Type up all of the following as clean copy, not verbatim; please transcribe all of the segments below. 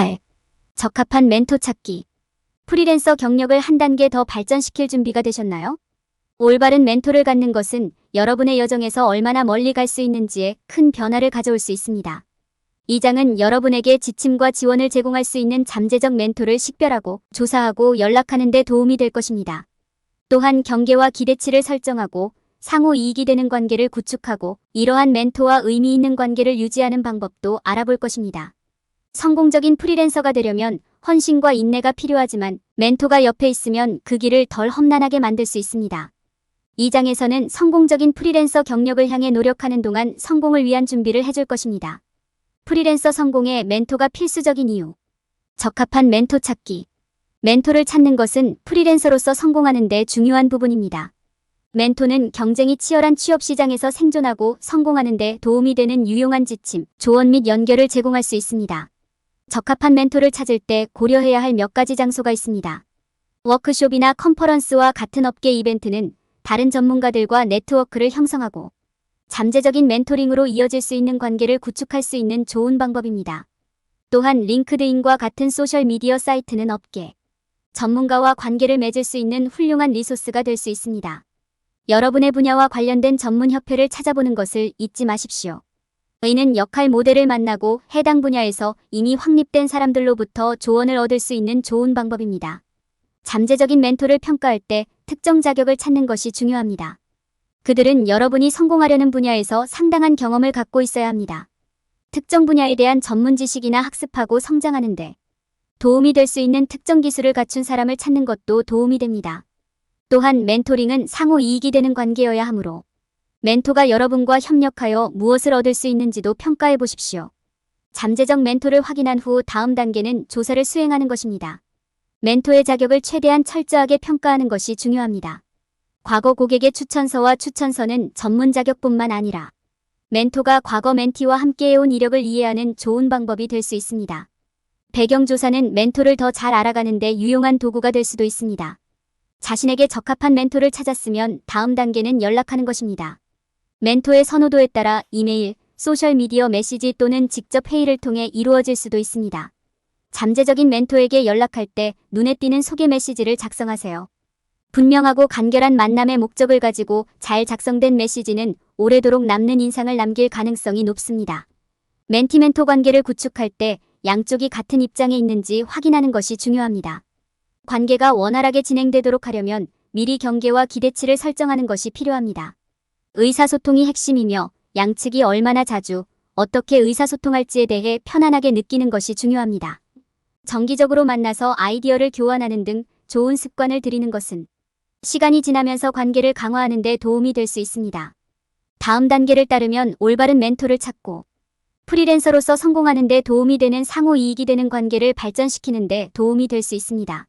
8. 적합한 멘토 찾기. 프리랜서 경력을 한 단계 더 발전시킬 준비가 되셨나요? 올바른 멘토를 갖는 것은 여러분의 여정에서 얼마나 멀리 갈 수 있는지에 큰 변화를 가져올 수 있습니다. 이 장은 여러분에게 지침과 지원을 제공할 수 있는 잠재적 멘토를 식별하고 조사하고 연락하는 데 도움이 될 것입니다. 또한 경계와 기대치를 설정하고 상호 이익이 되는 관계를 구축하고 이러한 멘토와 의미 있는 관계를 유지하는 방법도 알아볼 것입니다. 성공적인 프리랜서가 되려면 헌신과 인내가 필요하지만 멘토가 옆에 있으면 그 길을 덜 험난하게 만들 수 있습니다. 이 장에서는 성공적인 프리랜서 경력을 향해 노력하는 동안 성공을 위한 준비를 해줄 것입니다. 프리랜서 성공에 멘토가 필수적인 이유. 적합한 멘토 찾기. 멘토를 찾는 것은 프리랜서로서 성공하는 데 중요한 부분입니다. 멘토는 경쟁이 치열한 취업 시장에서 생존하고 성공하는 데 도움이 되는 유용한 지침, 조언 및 연결을 제공할 수 있습니다. 적합한 멘토를 찾을 때 고려해야 할 몇 가지 장소가 있습니다. 워크숍이나 컨퍼런스와 같은 업계 이벤트는 다른 전문가들과 네트워크를 형성하고 잠재적인 멘토링으로 이어질 수 있는 관계를 구축할 수 있는 좋은 방법입니다. 또한 링크드인과 같은 소셜미디어 사이트는 업계 전문가와 관계를 맺을 수 있는 훌륭한 리소스가 될 수 있습니다. 여러분의 분야와 관련된 전문 협회를 찾아보는 것을 잊지 마십시오. 이는 역할 모델을 만나고 해당 분야에서 이미 확립된 사람들로부터 조언을 얻을 수 있는 좋은 방법입니다. 잠재적인 멘토를 평가할 때 특정 자격을 찾는 것이 중요합니다. 그들은 여러분이 성공하려는 분야에서 상당한 경험을 갖고 있어야 합니다. 특정 분야에 대한 전문 지식이나 학습하고 성장하는 데 도움이 될 수 있는 특정 기술을 갖춘 사람을 찾는 것도 도움이 됩니다. 또한 멘토링은 상호 이익이 되는 관계여야 하므로 멘토가 여러분과 협력하여 무엇을 얻을 수 있는지도 평가해 보십시오. 잠재적 멘토를 확인한 후 다음 단계는 조사를 수행하는 것입니다. 멘토의 자격을 최대한 철저하게 평가하는 것이 중요합니다. 과거 고객의 추천서와 추천서는 전문 자격뿐만 아니라 멘토가 과거 멘티와 함께해온 이력을 이해하는 좋은 방법이 될 수 있습니다. 배경조사는 멘토를 더 잘 알아가는 데 유용한 도구가 될 수도 있습니다. 자신에게 적합한 멘토를 찾았으면 다음 단계는 연락하는 것입니다. 멘토의 선호도에 따라 이메일, 소셜미디어 메시지 또는 직접 회의를 통해 이루어질 수도 있습니다. 잠재적인 멘토에게 연락할 때 눈에 띄는 소개 메시지를 작성하세요. 분명하고 간결한 만남의 목적을 가지고 잘 작성된 메시지는 오래도록 남는 인상을 남길 가능성이 높습니다. 멘티-멘토 관계를 구축할 때 양쪽이 같은 입장에 있는지 확인하는 것이 중요합니다. 관계가 원활하게 진행되도록 하려면 미리 경계와 기대치를 설정하는 것이 필요합니다. 의사소통이 핵심이며 양측이 얼마나 자주, 어떻게 의사소통할지에 대해 편안하게 느끼는 것이 중요합니다. 정기적으로 만나서 아이디어를 교환하는 등 좋은 습관을 들이는 것은 시간이 지나면서 관계를 강화하는 데 도움이 될 수 있습니다. 다음 단계를 따르면 올바른 멘토를 찾고 프리랜서로서 성공하는 데 도움이 되는 상호 이익이 되는 관계를 발전시키는 데 도움이 될 수 있습니다.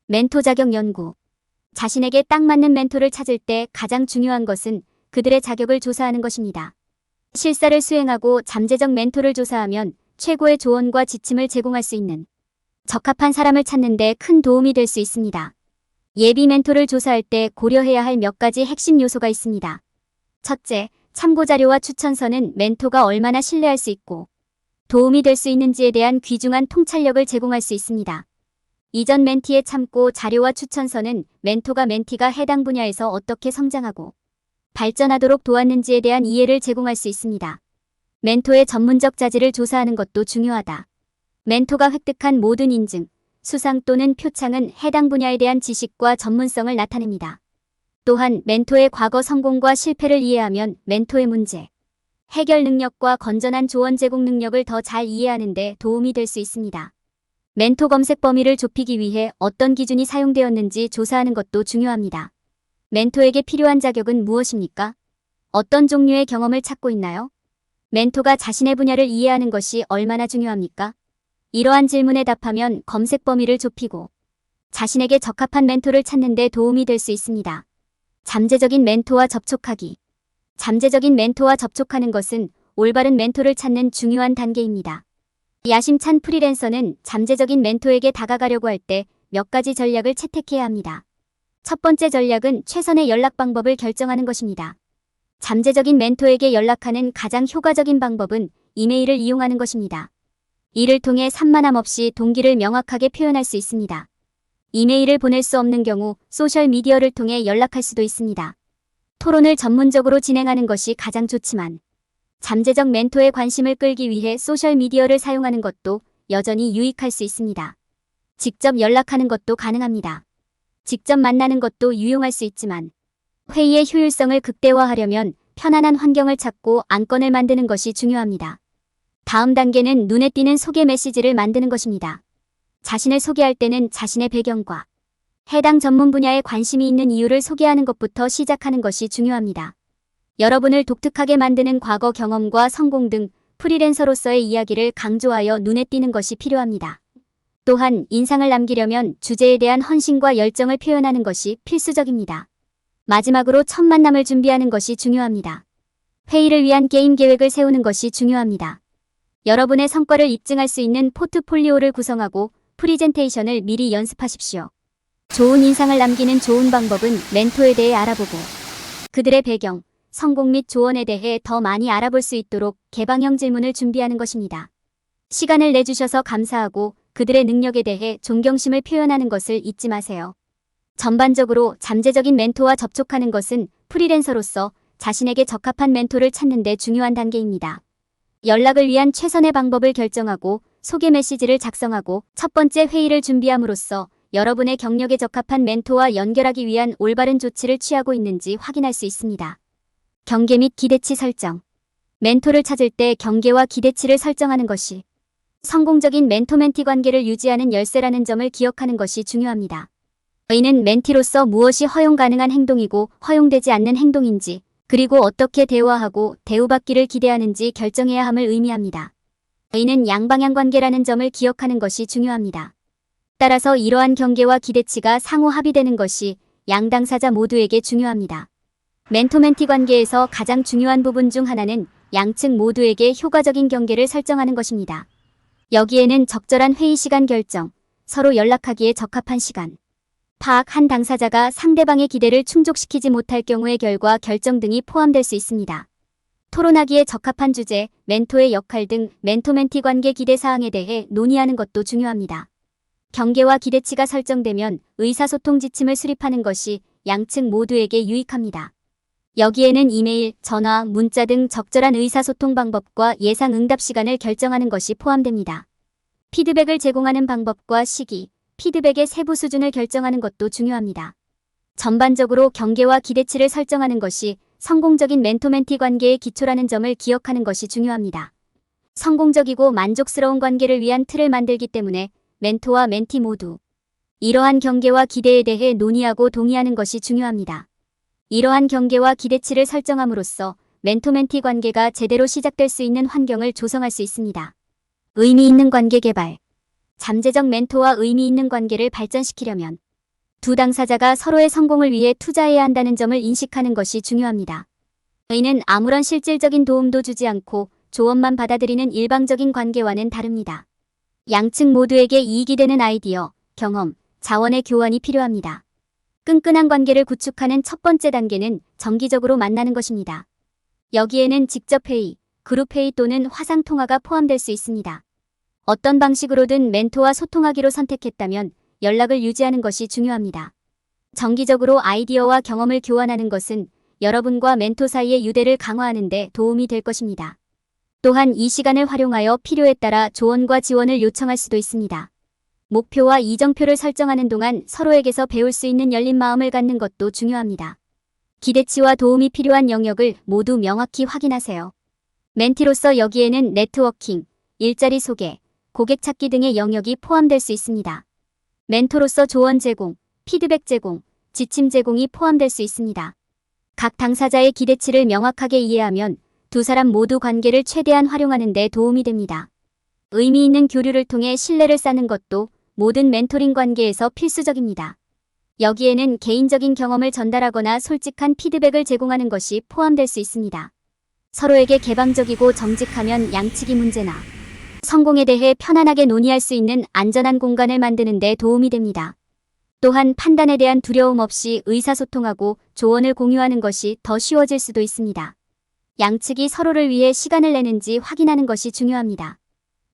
멘토 자격 연구. 자신에게 딱 맞는 멘토를 찾을 때 가장 중요한 것은 그들의 자격을 조사하는 것입니다. 실사를 수행하고 잠재적 멘토를 조사하면 최고의 조언과 지침을 제공할 수 있는 적합한 사람을 찾는 데 큰 도움이 될 수 있습니다. 예비 멘토를 조사할 때 고려해야 할 몇 가지 핵심 요소가 있습니다. 첫째, 참고자료와 추천서는 멘토가 얼마나 신뢰할 수 있고 도움이 될 수 있는지에 대한 귀중한 통찰력을 제공할 수 있습니다. 이전 멘티의 참고 자료와 추천서는 멘토가 멘티가 해당 분야에서 어떻게 성장하고 발전하도록 도왔는지에 대한 이해를 제공할 수 있습니다. 멘토의 전문적 자질을 조사하는 것도 중요하다. 멘토가 획득한 모든 인증, 수상 또는 표창은 해당 분야에 대한 지식과 전문성을 나타냅니다. 또한 멘토의 과거 성공과 실패를 이해하면 멘토의 문제, 해결 능력과 건전한 조언 제공 능력을 더 잘 이해하는 데 도움이 될 수 있습니다. 멘토 검색 범위를 좁히기 위해 어떤 기준이 사용되었는지 조사하는 것도 중요합니다. 멘토에게 필요한 자격은 무엇입니까? 어떤 종류의 경험을 찾고 있나요? 멘토가 자신의 분야를 이해하는 것이 얼마나 중요합니까? 이러한 질문에 답하면 검색 범위를 좁히고 자신에게 적합한 멘토를 찾는 데 도움이 될 수 있습니다. 잠재적인 멘토와 접촉하기. 잠재적인 멘토와 접촉하는 것은 올바른 멘토를 찾는 중요한 단계입니다. 야심찬 프리랜서는 잠재적인 멘토에게 다가가려고 할 때 몇 가지 전략을 채택해야 합니다. 첫 번째 전략은 최선의 연락 방법을 결정하는 것입니다. 잠재적인 멘토에게 연락하는 가장 효과적인 방법은 이메일을 이용하는 것입니다. 이를 통해 산만함 없이 동기를 명확하게 표현할 수 있습니다. 이메일을 보낼 수 없는 경우 소셜미디어를 통해 연락할 수도 있습니다. 토론을 전문적으로 진행하는 것이 가장 좋지만 잠재적 멘토의 관심을 끌기 위해 소셜미디어를 사용하는 것도 여전히 유익할 수 있습니다. 직접 연락하는 것도 가능합니다. 직접 만나는 것도 유용할 수 있지만 회의의 효율성을 극대화하려면 편안한 환경을 찾고 안건을 만드는 것이 중요합니다. 다음 단계는 눈에 띄는 소개 메시지를 만드는 것입니다. 자신을 소개할 때는 자신의 배경과 해당 전문 분야에 관심이 있는 이유를 소개하는 것부터 시작하는 것이 중요합니다. 여러분을 독특하게 만드는 과거 경험과 성공 등 프리랜서로서의 이야기를 강조하여 눈에 띄는 것이 필요합니다. 또한 인상을 남기려면 주제에 대한 헌신과 열정을 표현하는 것이 필수적입니다. 마지막으로 첫 만남을 준비하는 것이 중요합니다. 회의를 위한 게임 계획을 세우는 것이 중요합니다. 여러분의 성과를 입증할 수 있는 포트폴리오를 구성하고 프리젠테이션을 미리 연습하십시오. 좋은 인상을 남기는 좋은 방법은 멘토에 대해 알아보고 그들의 배경, 성공 및 조언에 대해 더 많이 알아볼 수 있도록 개방형 질문을 준비하는 것입니다. 시간을 내주셔서 감사하고 그들의 능력에 대해 존경심을 표현하는 것을 잊지 마세요. 전반적으로 잠재적인 멘토와 접촉하는 것은 프리랜서로서 자신에게 적합한 멘토를 찾는 데 중요한 단계입니다. 연락을 위한 최선의 방법을 결정하고 소개 메시지를 작성하고 첫 번째 회의를 준비함으로써 여러분의 경력에 적합한 멘토와 연결하기 위한 올바른 조치를 취하고 있는지 확인할 수 있습니다. 경계 및 기대치 설정. 멘토를 찾을 때 경계와 기대치를 설정하는 것이 성공적인 멘토-멘티 관계를 유지하는 열쇠라는 점을 기억하는 것이 중요합니다. 이는 멘티로서 무엇이 허용 가능한 행동이고 허용되지 않는 행동인지, 그리고 어떻게 대화하고 대우받기를 기대하는지 결정해야 함을 의미합니다. 이는 양방향 관계라는 점을 기억하는 것이 중요합니다. 따라서 이러한 경계와 기대치가 상호 합의되는 것이 양 당사자 모두에게 중요합니다. 멘토-멘티 관계에서 가장 중요한 부분 중 하나는 양측 모두에게 효과적인 경계를 설정하는 것입니다. 여기에는 적절한 회의 시간 결정, 서로 연락하기에 적합한 시간, 파악, 한 당사자가 상대방의 기대를 충족시키지 못할 경우의 결과 결정 등이 포함될 수 있습니다. 토론하기에 적합한 주제, 멘토의 역할 등 멘토-멘티 관계 기대 사항에 대해 논의하는 것도 중요합니다. 경계와 기대치가 설정되면 의사소통 지침을 수립하는 것이 양측 모두에게 유익합니다. 여기에는 이메일, 전화, 문자 등 적절한 의사소통 방법과 예상 응답 시간을 결정하는 것이 포함됩니다. 피드백을 제공하는 방법과 시기, 피드백의 세부 수준을 결정하는 것도 중요합니다. 전반적으로 경계와 기대치를 설정하는 것이 성공적인 멘토-멘티 관계의 기초라는 점을 기억하는 것이 중요합니다. 성공적이고 만족스러운 관계를 위한 틀을 만들기 때문에 멘토와 멘티 모두 이러한 경계와 기대에 대해 논의하고 동의하는 것이 중요합니다. 이러한 경계와 기대치를 설정함으로써 멘토-멘티 관계가 제대로 시작될 수 있는 환경을 조성할 수 있습니다. 의미 있는 관계 개발. 잠재적 멘토와 의미 있는 관계를 발전시키려면 두 당사자가 서로의 성공을 위해 투자해야 한다는 점을 인식하는 것이 중요합니다. 이는 아무런 실질적인 도움도 주지 않고 조언만 받아들이는 일방적인 관계와는 다릅니다. 양측 모두에게 이익이 되는 아이디어, 경험, 자원의 교환이 필요합니다. 끈끈한 관계를 구축하는 첫 번째 단계는 정기적으로 만나는 것입니다. 여기에는 직접 회의, 그룹 회의 또는 화상 통화가 포함될 수 있습니다. 어떤 방식으로든 멘토와 소통하기로 선택했다면 연락을 유지하는 것이 중요합니다. 정기적으로 아이디어와 경험을 교환하는 것은 여러분과 멘토 사이의 유대를 강화하는 데 도움이 될 것입니다. 또한 이 시간을 활용하여 필요에 따라 조언과 지원을 요청할 수도 있습니다. 목표와 이정표를 설정하는 동안 서로에게서 배울 수 있는 열린 마음을 갖는 것도 중요합니다. 기대치와 도움이 필요한 영역을 모두 명확히 확인하세요. 멘티로서 여기에는 네트워킹, 일자리 소개, 고객 찾기 등의 영역이 포함될 수 있습니다. 멘토로서 조언 제공, 피드백 제공, 지침 제공이 포함될 수 있습니다. 각 당사자의 기대치를 명확하게 이해하면 두 사람 모두 관계를 최대한 활용하는 데 도움이 됩니다. 의미 있는 교류를 통해 신뢰를 쌓는 것도 모든 멘토링 관계에서 필수적입니다. 여기에는 개인적인 경험을 전달하거나 솔직한 피드백을 제공하는 것이 포함될 수 있습니다. 서로에게 개방적이고 정직하면 양측이 문제나 성공에 대해 편안하게 논의할 수 있는 안전한 공간을 만드는 데 도움이 됩니다. 또한 판단에 대한 두려움 없이 의사소통하고 조언을 공유하는 것이 더 쉬워질 수도 있습니다. 양측이 서로를 위해 시간을 내는지 확인하는 것이 중요합니다.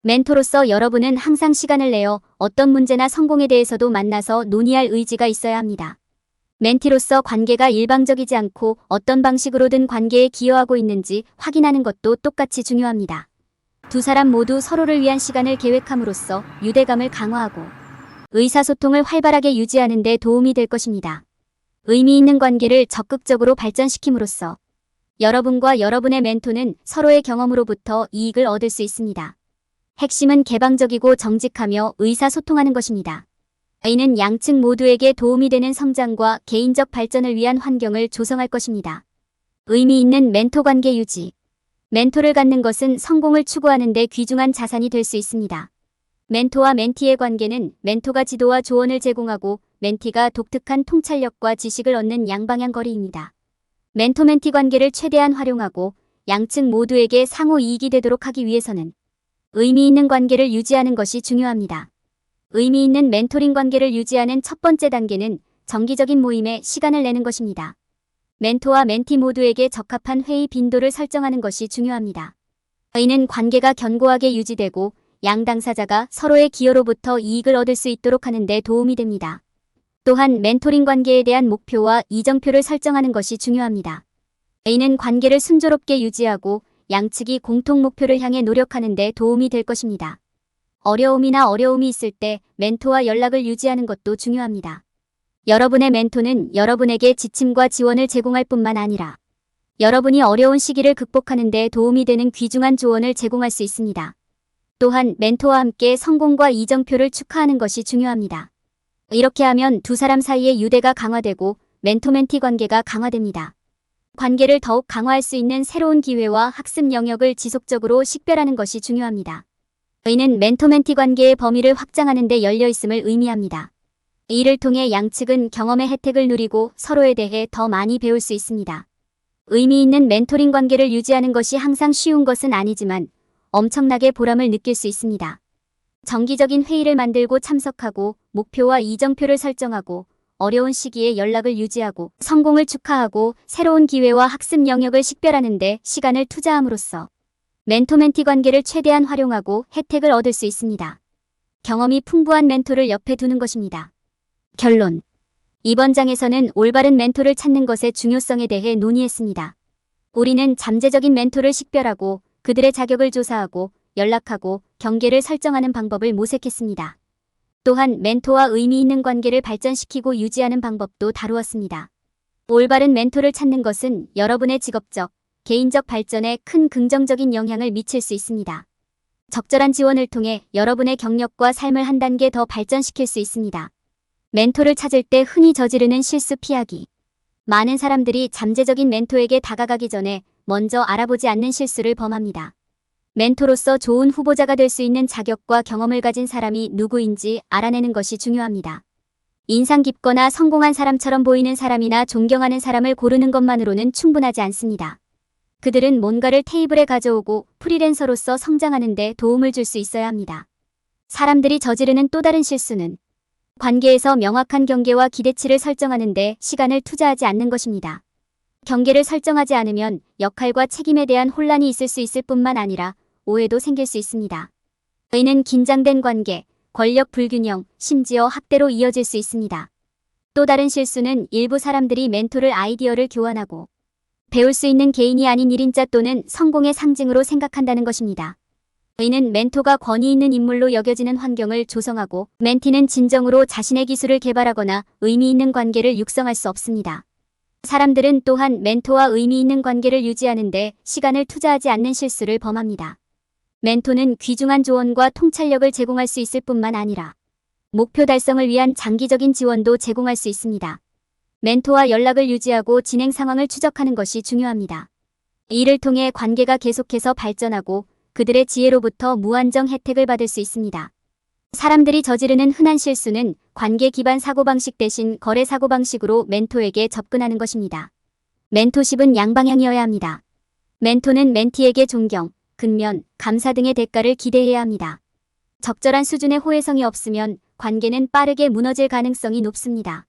멘토로서 여러분은 항상 시간을 내어 어떤 문제나 성공에 대해서도 만나서 논의할 의지가 있어야 합니다. 멘티로서 관계가 일방적이지 않고 어떤 방식으로든 관계에 기여하고 있는지 확인하는 것도 똑같이 중요합니다. 두 사람 모두 서로를 위한 시간을 계획함으로써 유대감을 강화하고 의사소통을 활발하게 유지하는 데 도움이 될 것입니다. 의미 있는 관계를 적극적으로 발전시킴으로써 여러분과 여러분의 멘토는 서로의 경험으로부터 이익을 얻을 수 있습니다. 핵심은 개방적이고 정직하며 의사소통하는 것입니다. 이는 양측 모두에게 도움이 되는 성장과 개인적 발전을 위한 환경을 조성할 것입니다. 의미 있는 멘토 관계 유지. 멘토를 갖는 것은 성공을 추구하는 데 귀중한 자산이 될 수 있습니다. 멘토와 멘티의 관계는 멘토가 지도와 조언을 제공하고 멘티가 독특한 통찰력과 지식을 얻는 양방향 거리입니다. 멘토-멘티 관계를 최대한 활용하고 양측 모두에게 상호 이익이 되도록 하기 위해서는 의미 있는 관계를 유지하는 것이 중요합니다. 의미 있는 멘토링 관계를 유지하는 첫 번째 단계는 정기적인 모임에 시간을 내는 것입니다. 멘토와 멘티 모두에게 적합한 회의 빈도를 설정하는 것이 중요합니다. 이는 관계가 견고하게 유지되고 양 당사자가 서로의 기여로부터 이익을 얻을 수 있도록 하는 데 도움이 됩니다. 또한 멘토링 관계에 대한 목표와 이정표를 설정하는 것이 중요합니다. 이는 관계를 순조롭게 유지하고 양측이 공통 목표를 향해 노력하는 데 도움이 될 것입니다. 어려움이 있을 때 멘토와 연락을 유지하는 것도 중요합니다. 여러분의 멘토는 여러분에게 지침과 지원을 제공할 뿐만 아니라 여러분이 어려운 시기를 극복하는 데 도움이 되는 귀중한 조언을 제공할 수 있습니다. 또한 멘토와 함께 성공과 이정표를 축하하는 것이 중요합니다. 이렇게 하면 두 사람 사이의 유대가 강화되고 멘토-멘티 관계가 강화됩니다. 관계를 더욱 강화할 수 있는 새로운 기회와 학습 영역을 지속적으로 식별하는 것이 중요합니다. 이는 멘토-멘티 관계의 범위를 확장하는 데 열려 있음을 의미합니다. 이를 통해 양측은 경험의 혜택을 누리고 서로에 대해 더 많이 배울 수 있습니다. 의미 있는 멘토링 관계를 유지하는 것이 항상 쉬운 것은 아니지만 엄청나게 보람을 느낄 수 있습니다. 정기적인 회의를 만들고 참석하고 목표와 이정표를 설정하고 어려운 시기에 연락을 유지하고 성공을 축하하고 새로운 기회와 학습 영역을 식별하는 데 시간을 투자함으로써 멘토-멘티 관계를 최대한 활용하고 혜택을 얻을 수 있습니다. 경험이 풍부한 멘토를 옆에 두는 것입니다. 결론. 이번 장에서는 올바른 멘토를 찾는 것의 중요성에 대해 논의했습니다. 우리는 잠재적인 멘토를 식별하고 그들의 자격을 조사하고 연락하고 경계를 설정하는 방법을 모색했습니다. 또한 멘토와 의미 있는 관계를 발전시키고 유지하는 방법도 다루었습니다. 올바른 멘토를 찾는 것은 여러분의 직업적, 개인적 발전에 큰 긍정적인 영향을 미칠 수 있습니다. 적절한 지원을 통해 여러분의 경력과 삶을 한 단계 더 발전시킬 수 있습니다. 멘토를 찾을 때 흔히 저지르는 실수 피하기. 많은 사람들이 잠재적인 멘토에게 다가가기 전에 먼저 알아보지 않는 실수를 범합니다. 멘토로서 좋은 후보자가 될 수 있는 자격과 경험을 가진 사람이 누구인지 알아내는 것이 중요합니다. 인상 깊거나 성공한 사람처럼 보이는 사람이나 존경하는 사람을 고르는 것만으로는 충분하지 않습니다. 그들은 뭔가를 테이블에 가져오고 프리랜서로서 성장하는 데 도움을 줄 수 있어야 합니다. 사람들이 저지르는 또 다른 실수는 관계에서 명확한 경계와 기대치를 설정하는 데 시간을 투자하지 않는 것입니다. 경계를 설정하지 않으면 역할과 책임에 대한 혼란이 있을 수 있을 뿐만 아니라 오해도 생길 수 있습니다. 이는 긴장된 관계, 권력 불균형, 심지어 학대로 이어질 수 있습니다. 또 다른 실수는 일부 사람들이 멘토를 아이디어를 교환하고 배울 수 있는 개인이 아닌 1인자 또는 성공의 상징으로 생각한다는 것입니다. 이는 멘토가 권위 있는 인물로 여겨지는 환경을 조성하고 멘티는 진정으로 자신의 기술을 개발하거나 의미 있는 관계를 육성할 수 없습니다. 사람들은 또한 멘토와 의미 있는 관계를 유지하는 데 시간을 투자하지 않는 실수를 범합니다. 멘토는 귀중한 조언과 통찰력을 제공할 수 있을 뿐만 아니라 목표 달성을 위한 장기적인 지원도 제공할 수 있습니다. 멘토와 연락을 유지하고 진행 상황을 추적하는 것이 중요합니다. 이를 통해 관계가 계속해서 발전하고 그들의 지혜로부터 무한정 혜택을 받을 수 있습니다. 사람들이 저지르는 흔한 실수는 관계 기반 사고방식 대신 거래 사고방식으로 멘토에게 접근하는 것입니다. 멘토십은 양방향이어야 합니다. 멘토는 멘티에게 존경, 근면, 감사 등의 대가를 기대해야 합니다. 적절한 수준의 호혜성이 없으면 관계는 빠르게 무너질 가능성이 높습니다.